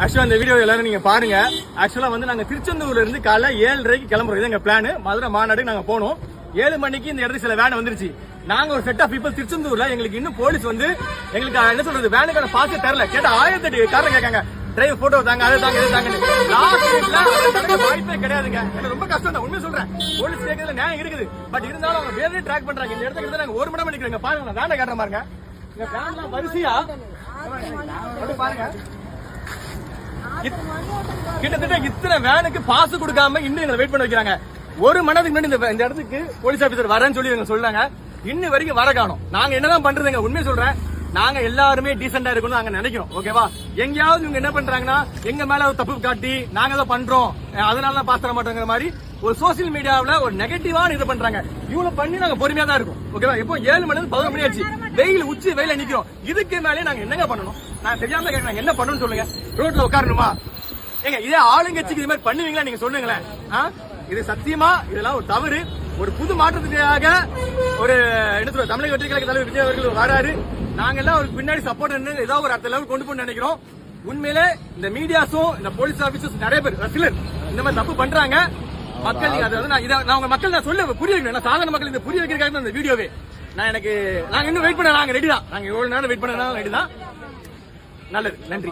ஆக்சுவலா இந்த வீடியோ எல்லாரும் நீங்க பாருங்க. ஆக்சுவலா வந்து நாங்க திருச்செந்தூர்ல இருந்து காலைல 7:30 கிளம்புறோம். இது எங்க பிளான். மதுரை மாநாடுக்கு நாங்க போனோம். 7 மணிக்கு இந்த இடத்துக்கு சில வேன் வந்துருச்சு. நாங்க ஒரு செட் ஆஃப் பீப்புள் திருச்செந்தூர்ல எங்களுக்கு இன்னும் போலீஸ் வந்து எங்களுக்கு என்ன சொல்றது வேனுக்கான பாஸ் தரல. கேட்டா 1008 காரணம் கேட்காங்க. டிரைவர் போட்டோ தாங்க, அது தாங்க, இது தாங்க. வாய்ப்பே கிடையாதுங்க. எனக்கு ரொம்ப கஷ்டம் தான், உண்மையை சொல்றேன். போலீஸ் கேட்கறதுல நியாயம் இருக்குது. பட் இருந்தாலும் அவங்க வேலையை ட்ராக் பண்றாங்க. இந்த இடத்துக்கு நாங்க 1 மணி நிக்கிறோங்க. பாருங்க, நான் வேனை காட்டுற பாருங்க. இந்த வேன்லாம் வரிசையா பாருங்க. கிட்டத்தட்ட இத்தனை வேனுக்கு பாஸ் கொடுக்காம இன்னும் எங்களை வெயிட் பண்ண வைக்கிறாங்க. 1 மணி நேரத்துக்கு முன்னாடி இந்த இடத்துக்கு போலீஸ் ஆபீசர் வரேன்னு சொல்லி சொல்றாங்க. இன்னும் வரைக்கும் வர காணும். நாங்க என்னதான் பண்றதுங்க, உண்மையை சொல்றேன். நாங்க எல்லாருமே டீசெண்டா இருக்கணும் நாங்க நினைக்கிறோம். ஓகேவா? எங்கயாவது இவங்க என்ன பண்றாங்கன்னா எங்க மேல ஒரு தப்பு காட்டி நாங்க ஏதோ பண்றோம் அதனால பாஸ் தர மாட்டோங்கிற மாதிரி ஒரு சோசியல் மீடியாவில் ஒரு நெகட்டிவான இது பண்றாங்க. இவ்வளவு பண்ணி நாங்க பொறுமையா தான் இருக்கும். ஓகேவா? இப்போ 7 மணி 11 மணி ஆச்சு. வெயில் உச்சி வெயில நிக்கிறோம். இதுக்கு மேலே நாங்க என்னங்க பண்ணணும்? நான் தெரியாம கேட்கறேன், என்ன பண்ணணும்னு சொல்லுங்க. ரோட்ல உட்காரணுமா? ஏங்க இதே ஆளுங்கட்சிக்கு இது மாதிரி பண்ணுவீங்களா? நீங்க சொல்லுங்களேன். இது சத்தியமா இதெல்லாம் ஒரு தவறு. ஒரு புது மாற்றத்துக்காக ஒரு என்ன சொல்ற தமிழக வெற்றி கழக தலைவர் விஜய் அவர்கள் வராரு. நாங்க எல்லாம் அவருக்கு பின்னாடி சப்போர்ட் ஏதாவது ஒரு அடுத்த லெவல் கொண்டு போய் நினைக்கிறோம். உண்மையிலே இந்த மீடியாஸும் இந்த போலீஸ் ஆபீசர்ஸ் நிறைய பேர் சிலர் இந்த மாதிரி தப்பு பண்றாங்க. மக்கள் நான் உங்க மக்கள் நான் சொல்ல புரிய வைக்கணும். சாதாரண மக்கள் இந்த புரிய வைக்கிறதுக்காக இந்த வீடியோவே நாங்க இன்னும் வெயிட் பண்ண நாங்க ரெடி தான். நாங்க எவ்வளவு நேரம் வெயிட் பண்ண ரெடி தான். நல்லது, நன்றி.